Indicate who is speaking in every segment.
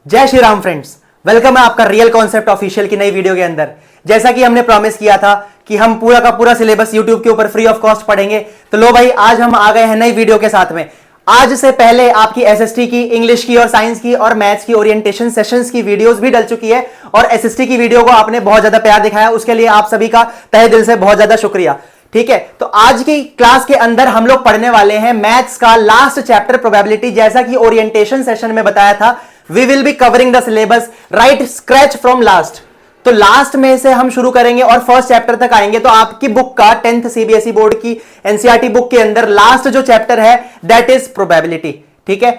Speaker 1: जय Shri Ram friends, welcome है आपका रियल कॉन्सेप्ट ऑफिशियल की नई वीडियो के अंदर। जैसा कि हमने प्रॉमिस किया था कि हम पूरा का पूरा सिलेबस यूट्यूब के ऊपर फ्री ऑफ कॉस्ट पढ़ेंगे, तो लो भाई आज हम आ गए हैं नई वीडियो के साथ में। आज से पहले आपकी एसएसटी की, इंग्लिश की और साइंस की और मैथ्स की ओरिएंटेशन सेशंस की वीडियोस भी डल चुकी है और एसएसटी की वीडियो को आपने बहुत ज्यादा प्यार दिखाया, उसके लिए आप सभी का तहे दिल से बहुत ज्यादा शुक्रिया। ठीक है, तो आज की क्लास के अंदर हम लोग पढ़ने वाले हैं मैथ्स का लास्ट चैप्टर प्रोबेबिलिटी। जैसा कि ओरिएंटेशन सेशन में बताया था, we will be covering the syllabus right scratch from last. तो लास्ट में से हम शुरू करेंगे और फर्स्ट चैप्टर तक आएंगे। तो आपकी बुक का 10th सीबीएसई बोर्ड की एनसीईआरटी बुक के अंदर लास्ट जो चैप्टर है दैट इज प्रोबेबिलिटी। ठीक है,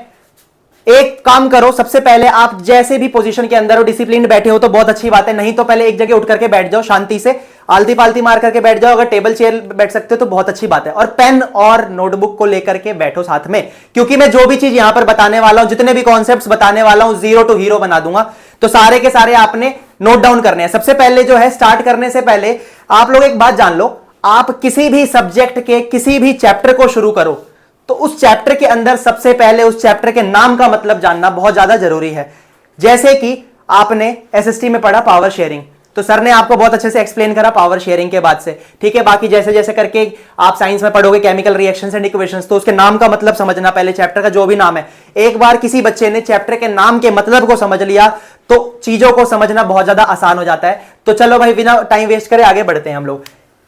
Speaker 1: एक काम करो, सबसे पहले आप जैसे भी पोजीशन के अंदर हो, डिसिप्लिन बैठे हो तो बहुत अच्छी बात है, नहीं तो पहले एक जगह उठ करके बैठ जाओ, शांति से आलती पालती मार करके बैठ जाओ। अगर टेबल चेयर बैठ सकते हो तो बहुत अच्छी बात है, और पेन और नोटबुक को लेकर के बैठो साथ में, क्योंकि मैं जो भी चीज यहां पर बताने वाला हूं, जितने भी कॉन्सेप्ट्स बताने वाला हूं, जीरो टू हीरो बना दूंगा। तो सारे के सारे आपने नोट डाउन करने हैं। सबसे पहले जो है, स्टार्ट करने से पहले आप लोग एक बात जान लो, आप किसी भी सब्जेक्ट के किसी भी चैप्टर को शुरू करो तो उस चैप्टर के अंदर सबसे पहले उस चैप्टर के नाम का मतलब जानना बहुत ज्यादा जरूरी है। जैसे कि आपने एसएसटी में पढ़ा पावर शेयरिंग, तो सर ने आपको बहुत अच्छे से एक्सप्लेन करा पावर शेयरिंग के बाद से। ठीक है, बाकी जैसे जैसे करके आप साइंस में पढ़ोगे केमिकल रिएक्शंस एंड इक्वेशंस, तो उसके नाम का मतलब समझना, पहले चैप्टर का जो भी नाम है। एक बार किसी बच्चे ने चैप्टर के नाम के मतलब को समझ लिया तो चीजों को समझना बहुत ज्यादा आसान हो जाता है। तो चलो भाई, बिना टाइम वेस्ट करे आगे बढ़ते हैं हम लोग।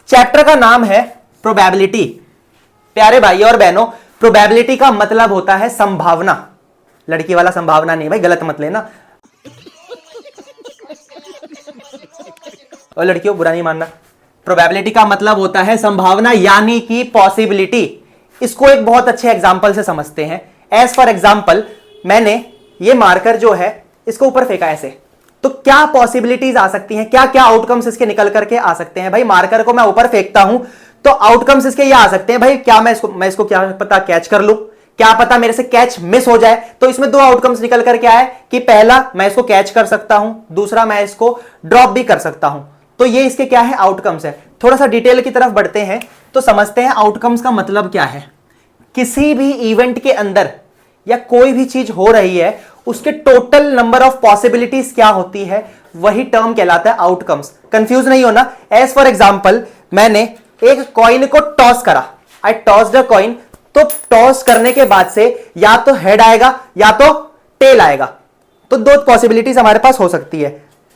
Speaker 1: चैप्टर का नाम है प्रोबेबिलिटी। प्यारे भाई और बहनों, प्रोबेबिलिटी का मतलब होता है संभावना। लड़की वाला संभावना नहीं भाई, गलत मत लेना, और लड़कियों बुरा नहीं मानना। प्रोबेबिलिटी का मतलब होता है संभावना, यानी कि पॉसिबिलिटी। इसको एक बहुत अच्छे एग्जांपल से समझते हैं। एज फॉर एग्जांपल, मैंने ये मार्कर जो है इसको ऊपर फेंका ऐसे, तो क्या पॉसिबिलिटीज आ सकती हैं, क्या क्या आउटकम्स इसके निकल करके आ सकते हैं। भाई मार्कर को मैं ऊपर फेंकता हूं तो आउटकम्स इसके ये आ सकते हैं। भाई क्या मैं इसको क्या पता कैच कर लूं, क्या पता मेरे से कैच मिस हो जाए। तो इसमें दो आउटकम्स निकल करके आए कि पहला, मैं इसको कैच कर सकता हूं, दूसरा मैं इसको ड्रॉप भी कर सकता हूं। तो ये इसके क्या है, आउटकम्स है। थोड़ा सा डिटेल की तरफ बढ़ते हैं तो समझते हैं आउटकम्स का मतलब क्या है। किसी भी इवेंट के अंदर या कोई भी चीज हो रही है, उसके टोटल नंबर ऑफ पॉसिबिलिटीज क्या होती है, वही टर्म कहलाता है आउटकम्स। कंफ्यूज नहीं होना। एज फॉर एग्जांपल, मैंने एक कॉइन को टॉस करा, आई टॉस द कॉइन, तो टॉस करने के बाद से या तो हेड आएगा या तो टेल आएगा, तो दो पॉसिबिलिटीज हमारे पास हो सकती है।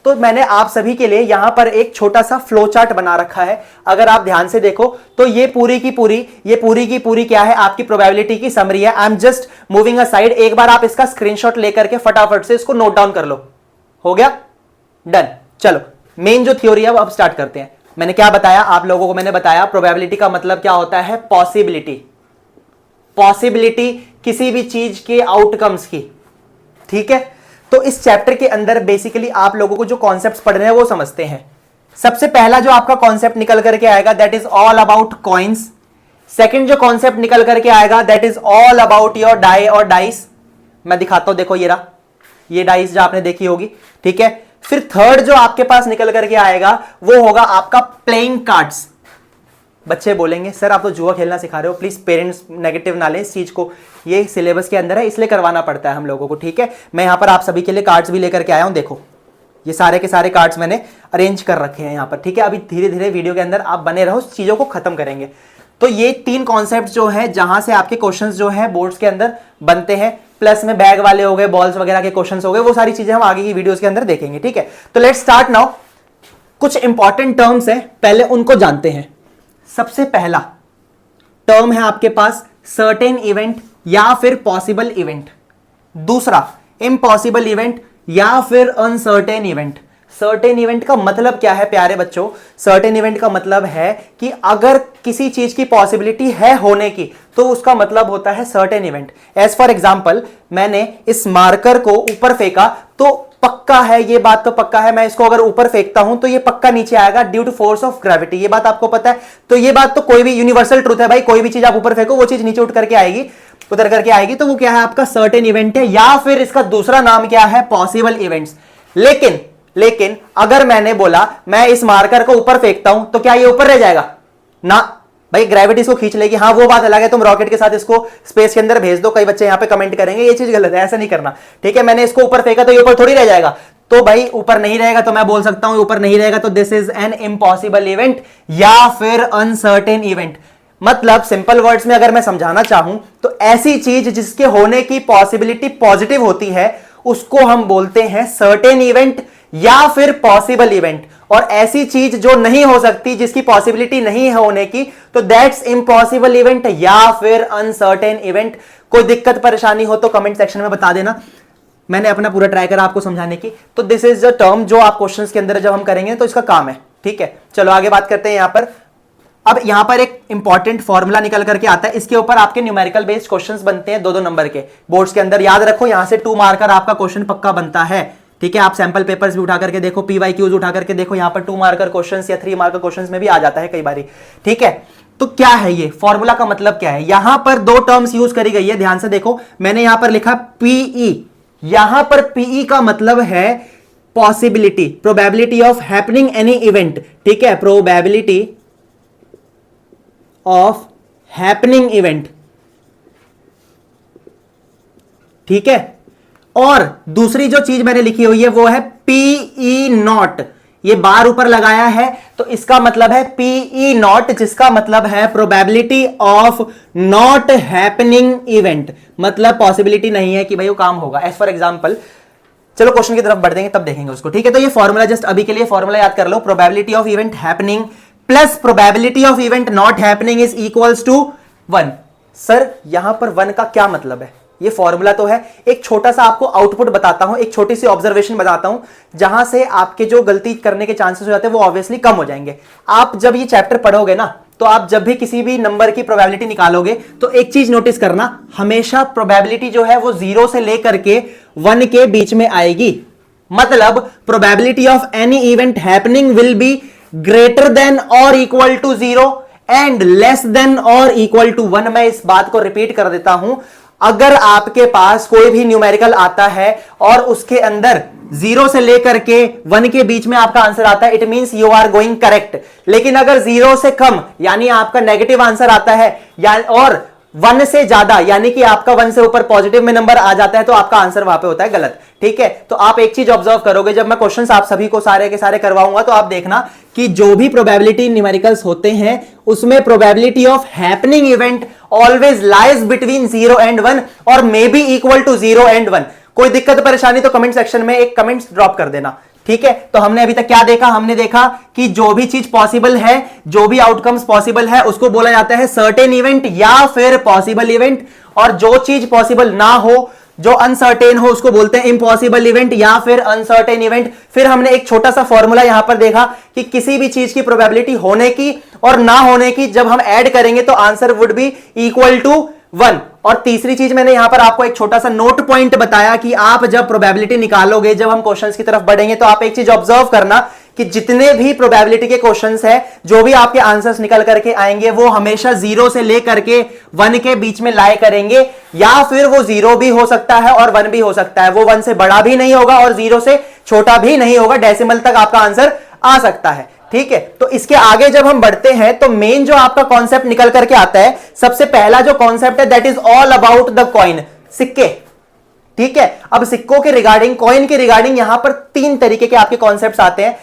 Speaker 1: तो मैंने आप सभी के लिए यहां पर एक छोटा सा फ्लो चार्ट बना रखा है। अगर आप ध्यान से देखो तो ये पूरी की पूरी क्या है, आपकी प्रोबेबिलिटी की समरी है। I am just moving a side. एक बार आप इसका स्क्रीनशॉट लेकर के फटाफट से इसको नोट डाउन कर लो। हो गया, डन। चलो मेन जो थ्योरी है वो अब स्टार्ट करते हैं। मैंने क्या बताया आप लोगों को, मैंने बताया प्रोबेबिलिटी का मतलब क्या होता है, पॉसिबिलिटी। पॉसिबिलिटी किसी भी चीज के आउटकम्स की। ठीक है, तो इस चैप्टर के अंदर बेसिकली आप लोगों को जो कॉन्सेप्ट्स पढ़ने हैं वो समझते हैं। सबसे पहला जो आपका कॉन्सेप्ट निकल करके आएगा that is all about coins. Second जो कॉन्सेप्ट निकल करके आएगा that is all about your die और डाइस। मैं दिखाता हूं, देखो ये रहा, ये डाइस जो आपने देखी होगी। ठीक है, फिर थर्ड जो आपके पास निकल करके आएगा वो होगा आपका प्लेइंग कार्ड्स। बच्चे बोलेंगे सर आप तो जुआ खेलना सिखा रहे हो, प्लीज पेरेंट्स नेगेटिव ना लें इस चीज को, ये सिलेबस के अंदर है इसलिए करवाना पड़ता है हम लोगों को। ठीक है, मैं यहां पर आप सभी के लिए कार्ड्स भी लेकर के आया हूं। देखो ये सारे के सारे कार्ड्स मैंने अरेंज कर रखे हैं यहां पर। ठीक है, अभी धीरे धीरे वीडियो के अंदर आप बने रहो, चीजों को खत्म करेंगे। तो ये तीन कॉन्सेप्ट जो है जहां से आपके क्वेश्चंस जो है बोर्ड्स के अंदर बनते हैं, प्लस में बैग वाले हो गए, बॉल्स वगैरह के क्वेश्चंस हो गए, वो सारी चीजें हम आगे की वीडियोस के अंदर देखेंगे। ठीक है, तो लेट्स स्टार्ट नाउ। कुछ इंपॉर्टेंट टर्म्स है, पहले उनको जानते हैं। सबसे पहला टर्म है आपके पास सर्टेन इवेंट या फिर पॉसिबल इवेंट। दूसरा इम्पॉसिबल इवेंट या फिर अनसर्टेन इवेंट। सर्टेन इवेंट का मतलब क्या है प्यारे बच्चों, सर्टेन इवेंट का मतलब है कि अगर किसी चीज की पॉसिबिलिटी है होने की तो उसका मतलब होता है certain event. As for example, मैंने इस मार्कर को ऊपर फेंका तो पक्का है, ये बात तो पक्का है, मैं इसको अगर ऊपर फेंकता हूं तो ये पक्का नीचे आएगा due to force of gravity. ये बात आपको पता है, तो ये बात तो कोई भी यूनिवर्सल ट्रूथ है भाई, कोई भी चीज आप ऊपर फेंको वो चीज नीचे उठ करके आएगी, उतर करके आएगी। तो वो क्या है, आपका सर्टेन इवेंट है, या फिर इसका दूसरा नाम क्या है, पॉसिबल इवेंट्स। लेकिन अगर मैंने बोला मैं इस मार्कर को ऊपर फेंकता हूं तो क्या ये ऊपर रह जाएगा ना, भाई ग्रेविटी इसको खींच लेगी, हाँ वो बात अलग है, तुम रॉकेट के साथ इसको स्पेस के अंदर भेज दो, कई बच्चे यहां पे कमेंट करेंगे ये चीज गलत है, ऐसा नहीं करना, ठीक है। मैंने इसको ऊपर फेंका तो ये ऊपर थोड़ी रह जाएगा, तो भाई ऊपर नहीं रहेगा, तो मैं बोल सकता हूं ऊपर नहीं रहेगा, तो this is an impossible event या फिर अनसर्टेन इवेंट। मतलब सिंपल वर्ड्स में अगर मैं समझाना चाहूं तो ऐसी चीज जिसके होने की पॉसिबिलिटी पॉजिटिव होती है उसको हम बोलते हैं सर्टेन इवेंट या फिर पॉसिबल इवेंट, और ऐसी चीज जो नहीं हो सकती, जिसकी पॉसिबिलिटी नहीं है होने की, तो दैट्स इम्पॉसिबल इवेंट या फिर अनसर्टेन इवेंट। कोई दिक्कत परेशानी हो तो कमेंट सेक्शन में बता देना, मैंने अपना पूरा ट्राई करा आपको समझाने की। तो दिस इज द टर्म जो आप क्वेश्चंस के अंदर जब हम करेंगे तो इसका काम है, ठीक है। चलो आगे बात करते हैं यहां पर। अब यहां पर एक इंपॉर्टेंट फॉर्मूला निकल करके आता है, इसके ऊपर आपके न्यूमेरिकल बेस्ड क्वेश्चंस बनते हैं 2-2 नंबर के बोर्ड्स के अंदर, याद रखो यहां से 2 मार्कर आपका क्वेश्चन पक्का बनता है, ठीक है। आप सैंपल पेपर्स भी उठा करके देखो, PYQs उठा करके देखो, यहां पर 2 मार्कर क्वेश्चंस या 3 मार्कर क्वेश्चंस में भी आ जाता है कई बारी, ठीक है। तो क्या है ये फॉर्मूला का मतलब क्या है, यहां पर 2 टर्म्स यूज करी गई है, ध्यान से देखो, मैंने यहां पर लिखा PE, यहां पर PE का मतलब है possibility, probability of happening any event, ठीक है, प्रोबेबिलिटी ऑफ हैपनिंग इवेंट, ठीक है। और दूसरी जो चीज मैंने लिखी हुई है वो है PE नॉट, ये बार ऊपर लगाया है तो इसका मतलब है PE नॉट, जिसका मतलब है probability of not happening event, मतलब पॉसिबिलिटी नहीं है कि भाई वो काम होगा। एज फॉर एग्जांपल, चलो क्वेश्चन की तरफ बढ़ देंगे तब देखेंगे उसको, ठीक है। तो ये फॉर्मूला जस्ट अभी के लिए फॉर्मूला याद कर लो, probability of event happening plus probability of event not happening is equals to 1। Sir यहां पर 1 का क्या मतलब है, ये फॉर्मूला तो है, एक छोटा सा आपको आउटपुट बताता हूं, एक छोटी सी ऑब्जर्वेशन बताता हूं, जहां से आपके जो गलती करने के चांसेस हो जाते हैं वो ऑब्वियसली कम हो जाएंगे। आप जब ये चैप्टर पढ़ोगे ना, तो आप जब भी किसी भी नंबर की प्रोबेबिलिटी निकालोगे तो एक चीज नोटिस करना, हमेशा प्रोबेबिलिटी जो है वो 0 से लेकर के 1 के बीच में आएगी। मतलब probability of any event happening will be greater than और equal to 0 and less than और इक्वल टू 1। मैं इस बात को रिपीट कर देता हूं, अगर आपके पास कोई भी न्यूमेरिकल आता है और उसके अंदर 0 से लेकर के 1 के बीच में आपका आंसर आता है, it means you are going correct. लेकिन अगर 0 से कम यानी आपका नेगेटिव आंसर आता है, या और 1 से ज्यादा यानी कि आपका 1 से ऊपर पॉजिटिव में नंबर आ जाता है, तो आपका आंसर वहां पे होता है गलत, ठीक है। तो आप एक चीज ऑब्जर्व करोगे, जब मैं क्वेश्चंस आप सभी को सारे के सारे करवाऊंगा तो आप देखना कि जो भी प्रोबेबिलिटी न्यूमेरिकल्स होते हैं उसमें probability of happening event always lies between 0 and 1 और may be equal to 0 and 1। कोई दिक्कत परेशानी तो कमेंट सेक्शन में एक कमेंट्स ड्रॉप कर देना, ठीक है। तो हमने अभी तक क्या देखा, हमने देखा कि जो भी चीज पॉसिबल है, जो भी आउटकम्स पॉसिबल है, उसको बोला जाता है सर्टेन इवेंट या फिर पॉसिबल इवेंट, और जो चीज पॉसिबल ना हो, जो अनसर्टेन हो, उसको बोलते हैं इम्पॉसिबल इवेंट या फिर अनसर्टेन इवेंट। फिर हमने एक छोटा सा फॉर्मूला यहां पर देखा कि किसी भी चीज की प्रोबेबिलिटी होने की और ना होने की जब हम ऐड करेंगे तो answer would be equal to 1। और तीसरी चीज मैंने यहां पर आपको एक छोटा सा नोट पॉइंट बताया कि आप जब प्रोबेबिलिटी निकालोगे, जब हम क्वेश्चंस की तरफ बढ़ेंगे, तो आप एक चीज ऑब्जर्व करना कि जितने भी प्रोबेबिलिटी के क्वेश्चंस हैं, जो भी आपके आंसर्स निकल करके आएंगे, वो हमेशा 0 से लेकर के 1 के बीच में लाए करेंगे, या फिर वो 0 भी हो सकता है और 1 भी हो सकता है। वो 1 से बड़ा भी नहीं होगा और 0 से छोटा भी नहीं होगा, डेसिमल तक आपका आंसर आ सकता है, ठीक है। तो इसके आगे जब हम बढ़ते हैं तो मेन जो आपका कॉन्सेप्ट निकल करके आता है, सबसे पहला जो कॉन्सेप्ट है that is all about the coin, सिक्के, ठीक है। अब सिक्कों के रिगार्डिंग, कॉइन के रिगार्डिंग यहां पर 3 तरीके के आपके कॉन्सेप्ट्स आते हैं।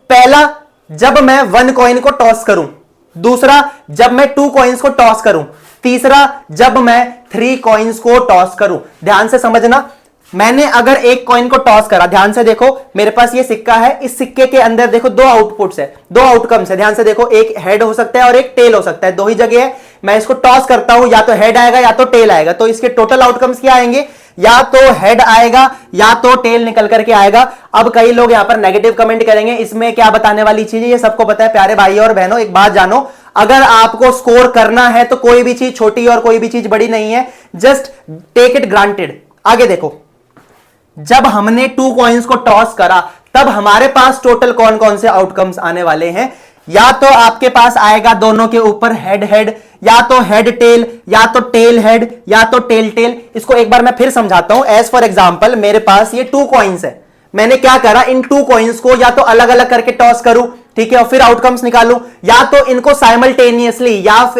Speaker 1: पहला, जब मैं 1 कॉइन को टॉस करूं। दूसरा, जब मैं 2 कॉइन्स को टॉस करूं। तीसरा, जब मैं 3 कॉइन्स को टॉस करूं। ध्यान से समझना, मैंने अगर एक कॉइन को टॉस करा, ध्यान से देखो, मेरे पास ये सिक्का है, इस सिक्के के अंदर देखो 2 आउटपुट्स है, 2 आउटकम्स है। ध्यान से देखो, एक हेड हो सकता है और एक टेल हो सकता है, 2 ही जगह है। मैं इसको टॉस करता हूं, या तो हेड आएगा या तो टेल आएगा, तो इसके टोटल आउटकम्स क्या आएंगे, या तो हेड आएगा या तो टेल निकल करके आएगा। अब कई लोग यहां पर नेगेटिव कमेंट करेंगे, इसमें क्या बताने वाली चीज है, ये सबको पता है। प्यारे भाई और बहनों, एक बात जानो, अगर आपको स्कोर करना है तो कोई भी चीज छोटी और कोई भी चीज बड़ी नहीं है, जस्ट टेक इट ग्रांटेड। आगे देखो, जब हमने 2 कॉइन्स को टॉस करा, तब हमारे पास टोटल कौन कौन से आउटकम्स आने वाले हैं। या तो आपके पास आएगा दोनों के ऊपर हेड हेड, या तो हेड टेल, या तो टेल हेड, या तो टेल टेल। इसको एक बार मैं फिर समझाता हूं। एज फॉर एग्जांपल, मेरे पास ये 2 कॉइन्स है, मैंने क्या करा, इन 2 कॉइन्स को या तो अलग अलग करके टॉस करूं, ठीक है, और फिर आउटकम्स निकालूं, या तो इनको साइमल्टेनियसली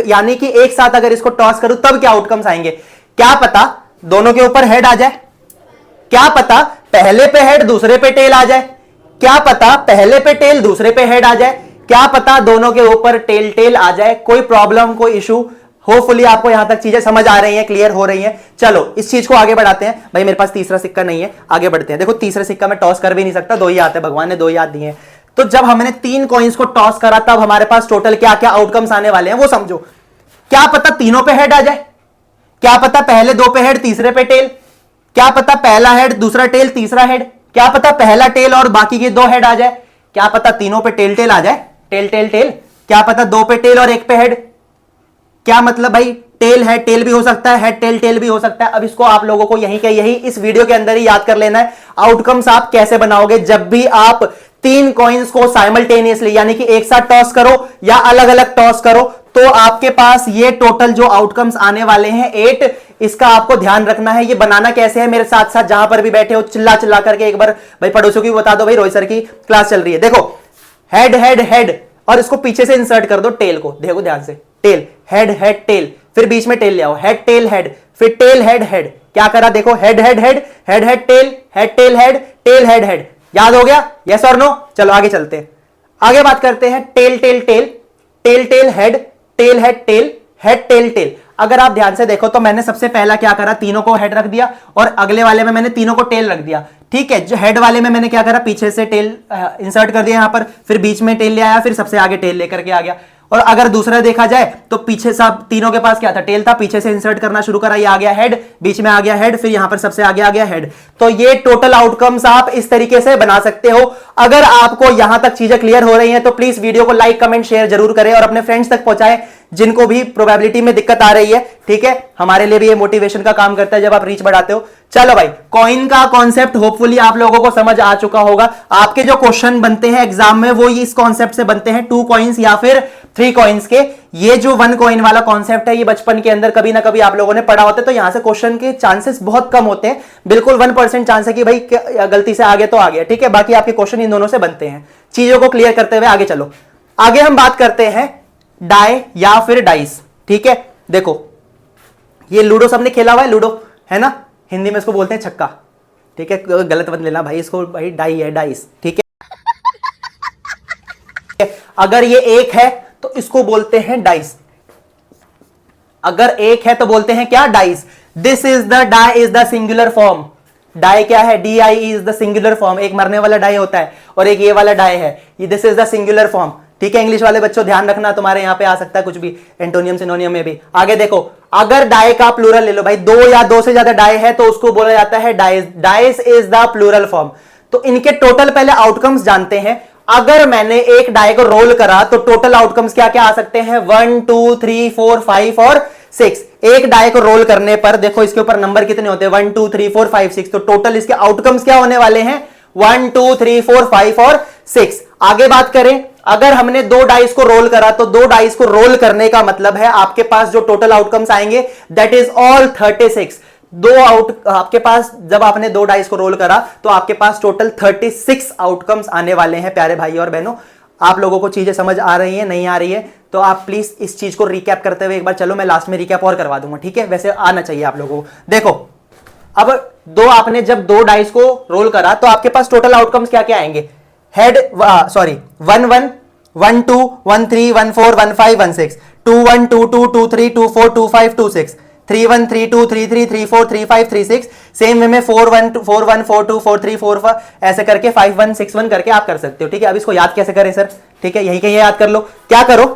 Speaker 1: यानी कि एक साथ अगर इसको टॉस करूं तब क्या आउटकम्स आएंगे। क्या पता दोनों के ऊपर हेड आ जाए, क्या पता पहले पे हेड दूसरे पे टेल आ जाए, क्या पता पहले पे टेल दूसरे पे हेड आ जाए, क्या पता दोनों के ऊपर टेल टेल आ जाए। कोई प्रॉब्लम, कोई इशू। होपफुली आपको यहां तक चीजें समझ आ रही हैं, क्लियर हो रही हैं। चलो इस चीज को आगे बढ़ाते हैं। भाई मेरे पास तीसरा सिक्का नहीं है, आगे बढ़ते हैं। देखो तीसरा सिक्का मैं टॉस कर भी नहीं सकता, दो ही आते हैं, भगवान ने दो ही हाथ दिए हैं। तो जब हमने 3 कॉइन्स को टॉस करा तब हमारे पास टोटल क्या क्या आउटकम्स आने वाले हैं वो समझो। क्या पता तीनों पे हेड आ जाए, क्या पता पहले 2 पे हेड तीसरे पे टेल, क्या पता पहला हेड दूसरा टेल तीसरा हेड, क्या पता पहला टेल और बाकी के 2 हेड आ जाए, क्या पता तीनों पे टेल टेल आ जाए, टेल टेल टेल, क्या पता 2 पे टेल और 1 पे हेड। क्या मतलब भाई, टेल हेड टेल भी हो सकता है, हेड टेल टेल भी हो सकता है। अब इसको आप लोगों को यही के यही इस वीडियो के अंदर ही याद कर लेना है। आउटकम्स आप कैसे बनाओगे जब भी आप 3 कॉइन्स को साइमल्टेनियसली यानी कि एक साथ टॉस करो या अलग अलग टॉस करो, तो आपके पास ये टोटल जो आउटकम्स आने वाले हैं 8। इसका आपको ध्यान रखना है। ये बनाना कैसे है, मेरे साथ साथ जहां पर भी बैठे हो चिल्ला चिल्ला करके एक बार भाई पड़ोसियों की बता दो, भाई रोहित सर की क्लास चल रही है। देखो हेड हेड हेड, और इसको पीछे से इंसर्ट कर दो टेल को, देखो ध्यान से, टेल हेड हेड टेल, फिर बीच में टेल ले आओ, हेड टेल हेड, फिर टेल हेड हेड। क्या करा देखो, head head head, head head tail, head tail head, tail head head. याद हो गया, यस और नो? चलो आगे चलते हैं, आगे बात करते हैं। Tail tail tail, tail tail head, tail head tail, head tail tail. अगर आप ध्यान से देखो तो मैंने सबसे पहला क्या करा, तीनों को हेड रख दिया और अगले वाले में मैंने तीनों को टेल रख दिया। ठीक है, जो हेड वाले में मैंने क्या करा, पीछे से टेल इंसर्ट कर दिया यहां पर, फिर बीच में टेल ले आया, फिर सबसे आगे टेल लेकर के आ गया। और अगर दूसरा देखा जाए तो पीछे सब तीनों के पास क्या था, टेल था, पीछे से इंसर्ट करना शुरू करा, ये आ गया हेड, बीच में आ गया हेड, फिर यहां पर सबसे आगे आ गया हेड। तो ये टोटल आउटकम्स आप इस तरीके से बना सकते हो। अगर आपको यहां तक चीजें क्लियर हो रही हैं तो प्लीज वीडियो को लाइक कमेंट शेयर जरूर करें और अपने फ्रेंड्स तक पहुंचाएं जिनको भी प्रोबेबिलिटी में दिक्कत आ रही है। ठीक है, हमारे लिए भी ये मोटिवेशन का काम करता है जब आप रीच बढ़ाते हो। चलो भाई, कॉइन का कॉन्सेप्ट होपफुली आप लोगों को समझ आ चुका होगा। आपके जो क्वेश्चन बनते हैं एग्जाम में वो इस कॉन्सेप्ट से बनते हैं, 2 कॉइन्स या फिर 3 कॉइन्स के। ये जो 1 कॉइन वाला कॉन्सेप्ट है ये बचपन के अंदर कभी ना कभी आप लोगों ने पढ़ा होता है, तो यहां से क्वेश्चन के चांसेस बहुत कम होते हैं। बिल्कुल 1% चांस है कि भाई गलती से आगे तो आ गया। ठीक है, बाकी आपके क्वेश्चन इन दोनों से बनते हैं। चीजों को क्लियर करते हुए आगे चलो। आगे हम बात करते हैं डाई या फिर डाइस। ठीक है, देखो ये लूडो सबने खेला हुआ है, लूडो है ना, हिंदी में इसको बोलते हैं छक्का। ठीक है, गलत मत लेना भाई, इसको भाई डाई है, डाइस। ठीक है, अगर ये एक है तो इसको बोलते हैं डाइस। अगर एक है तो बोलते हैं क्या, dice. This is the die is the singular form. Die क्या है, D I is the singular form. एक मरने वाला डाई होता है और एक ये वाला डाई है, ये this is the singular form. ठीक है, इंग्लिश वाले बच्चों ध्यान रखना, तुम्हारे यहां पे आ सकता है कुछ भी एंटोनियम सिनोनियम में भी। आगे देखो, अगर डाई का प्लूरल ले लो भाई, 2 या 2 से ज्यादा डाई है तो उसको बोला जाता है dice. Dice is the plural form. तो इनके टोटल पहले आउटकम्स जानते हैं। अगर मैंने एक डाई को रोल करा तो टोटल आउटकम्स क्या क्या आ सकते हैं, 1 2 3 4 5 और 6। एक डाई को रोल करने पर देखो इसके ऊपर नंबर कितने होते हैं, 1 2 3 4 5 6। तो टोटल इसके आउटकम्स क्या होने वाले हैं, 1 2 3 4 5 और 6। आगे बात करें, अगर हमने 2 डाइस को रोल करा तो 2 डाइस को रोल करने का मतलब है आपके पास जो टोटल आउटकम्स आएंगे दैट इज ऑल 36। आपके पास जब आपने 2 डाइस को रोल करा तो आपके पास टोटल 36 आउटकम्स आने वाले हैं। प्यारे भाई और बहनों, आप लोगों को चीजें समझ आ रही है, नहीं आ रही है तो आप प्लीज इस चीज को रिकैप करते हुए एक बार चलो, मैं लास्ट में रिकैप और करवा दूंगा। ठीक है, वैसे आना चाहिए आप लोगों को। देखो अब आपने जब 2 डाइस को रोल करा तो आपके पास टोटल आउटकम्स क्या क्या आएंगे, हेड सॉरी 1 1 1 2 1 3 1 4 1 5 1 6, 2 1 2 2 2 3 2 4 2 5 2 6, 3 1 3 2 3 3 3 4 3 5 3 6। सेम वे में 4 1 4 1 4 2 4 3 4 4 ऐसे करके 5 1 6 1 करके आप कर सकते हो। ठीक है, अब इसको याद कैसे करें सर, ठीक है, यही कहीं याद कर लो। क्या करो,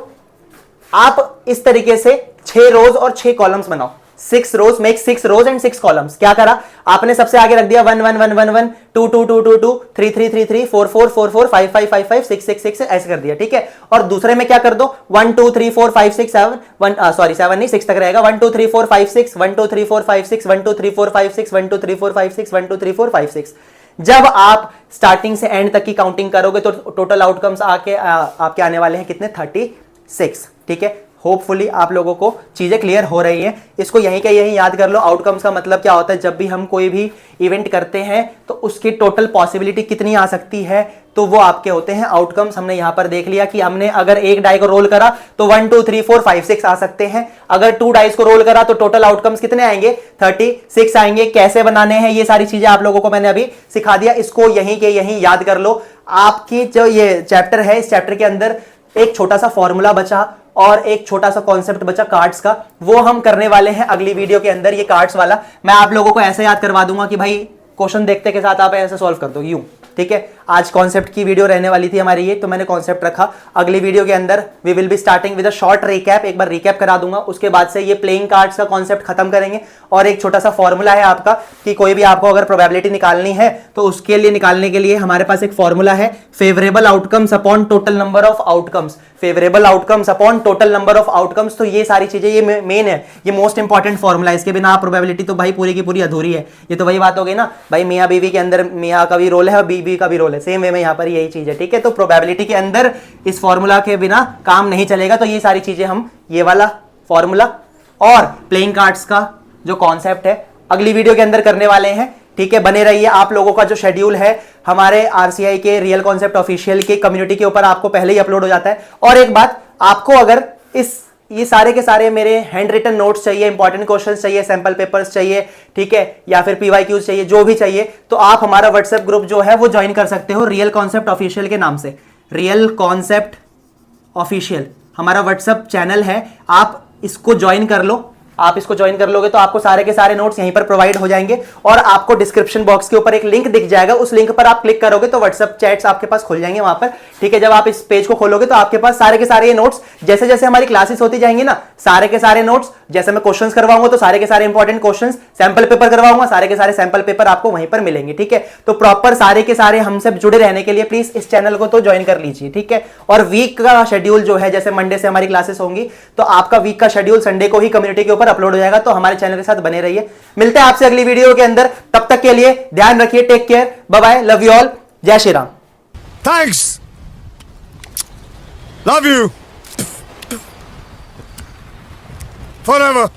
Speaker 1: आप इस तरीके से 6 रोज और 6 कॉलम्स बनाओ। 6 रोज मेक 6 रोज एंड 6 कॉलम्स। क्या करा आपने, सबसे आगे रख दिया 1 1 1 1 1 2 2 2 2 2 3 3 3 3 4 4 4 4 5 5 5 5 6 6 6 ऐसे कर दिया। ठीक है, और दूसरे में क्या कर दो, 1 2 3 4 5 6 7 1 सॉरी 7 नहीं 6 तक रहेगा, 1 2 3 4 5 6 1 2 3 4 5 6 1 2 3 4 5 6 1 2 3 4 5 6 1 2 3 4 5 6। जब आप स्टार्टिंग से एंड तक की काउंटिंग करोगे तो टोटल आउटकम्स आपके आने वाले हैं कितने, 36। ठीक है, होपफुली आप लोगों को चीज़ें क्लियर हो रही हैं। इसको यहीं के यहीं याद कर लो। आउटकम्स का मतलब क्या होता है, जब भी हम कोई भी इवेंट करते हैं तो उसकी टोटल पॉसिबिलिटी कितनी आ सकती है, तो वो आपके होते हैं आउटकम्स। हमने यहां पर देख लिया कि हमने अगर एक डाई को रोल करा तो 1 2 3 4 5 6 आ सकते हैं। अगर 2 डाइस को रोल करा तो टोटल आउटकम्स कितने आएंगे, 36 आएंगे। कैसे बनाने हैं ये सारी चीजें आप लोगों को मैंने अभी सिखा दिया। इसको यहीं के यहीं याद कर लो। आपकी जो ये चैप्टर है, इस चैप्टर के अंदर एक छोटा सा फॉर्मूला बचा और एक छोटा सा कॉन्सेप्ट बचा कार्ड्स का, वो हम करने वाले हैं अगली वीडियो के अंदर। ये कार्ड्स वाला मैं आप लोगों को ऐसे याद करवा दूंगा कि भाई क्वेश्चन देखते के साथ आप ऐसे सॉल्व कर दो यूं, ठीक है। आज कॉन्सेप्ट की वीडियो रहने वाली थी हमारी ये, तो मैंने कॉन्सेप्ट रखा। अगली वीडियो के अंदर we will be starting with a short recap, एक बार रिकैप करा दूंगा। उसके बाद से ये प्लेइंग कार्ड्स का कॉन्सेप्ट खत्म करेंगे और एक छोटा सा फॉर्मूला है आपका कि कोई भी आपको अगर प्रोबेबिलिटी निकालनी है तो उसके लिए निकालने के लिए हमारे पास एक फॉर्मूला है, favourable outcomes upon total number of outcomes. Favourable outcomes upon total number of outcomes. तो ये सारी चीजें ये मेन है, ये मोस्ट इंपॉर्टेंट फॉर्मूला है। इसके बिना आप प्रोबेबिलिटी तो भाई पूरी की पूरी अधूरी है। ये तो वही बात हो गई ना भाई, मियां बीवी के अंदर मियां का भी रोल है और बीवी का भी रोल है, सेम वे में यहाँ पर यही चीज है, ठीक है। तो प्रोबेबिलिटी के अंदर इस फॉर्मूला के बिना काम नहीं चलेगा। तो ये सारी चीजें हम ये वाला फॉर्मूला और प्लेइंग कार्ड्स का जो कॉन्सेप्ट है अगली वीडियो के अंदर करने वाले हैं, ठीक है। बने रहिए। आप लोगों का जो शेड्यूल है हमारे आरसीआई के रियल कॉन्सेप्ट ऑफिशियल के कम्युनिटी के ऊपर आपको पहले ही अपलोड हो जाता है। और एक बात, आपको अगर ये सारे के सारे मेरे हैंड रिटन नोट्स चाहिए, इंपॉर्टेंट क्वेश्चंस चाहिए, सैंपल पेपर्स चाहिए, ठीक है, या फिर पीवाईक्यूज चाहिए, जो भी चाहिए, तो आप हमारा व्हाट्सएप ग्रुप जो है वो ज्वाइन कर सकते हो रियल कॉन्सेप्ट ऑफिशियल के नाम से। रियल कॉन्सेप्ट ऑफिशियल हमारा व्हाट्सएप चैनल है, आप इसको ज्वाइन कर लो। आप इसको ज्वाइन कर लोगे तो आपको सारे के सारे नोट्स यहीं पर प्रोवाइड हो जाएंगे और आपको डिस्क्रिप्शन बॉक्स के ऊपर एक लिंक दिख जाएगा। उस लिंक पर आप क्लिक करोगे तो व्हाट्सएप चैट्स आपके पास खुल जाएंगे वहां पर, ठीक है। जब आप इस पेज को खोलोगे तो आपके पास सारे के सारे ये नोट्स, जैसे जैसे हमारी क्लासेस होती जाएंगी ना, सारे के सारे नोट्स, जैसे मैं क्वेश्चंस करवाऊंगा तो सारे के सारे इंपॉर्टेंट क्वेश्चंस, सैंपल पेपर करवाऊंगा, सारे के सारे सैंपल पेपर आपको वहीं पर मिलेंगे, ठीक है। तो प्रॉपर सारे के सारे हमसे जुड़े रहने के लिए प्लीज इस चैनल को तो ज्वाइन कर लीजिए, ठीक है। और वीक का शेड्यूल जो है, जैसे मंडे से हमारी क्लासेस होंगी तो आपका वीक का शेड्यूल संडे को ही कम्युनिटी के ऊपर अपलोड हो जाएगा। तो हमारे चैनल के साथ बने रहिए। मिलते हैं आपसे अगली वीडियो के अंदर, तब तक के लिए ध्यान रखिए, take care, bye bye, love you all, जय Shri Ram.
Speaker 2: Thanks, love you forever.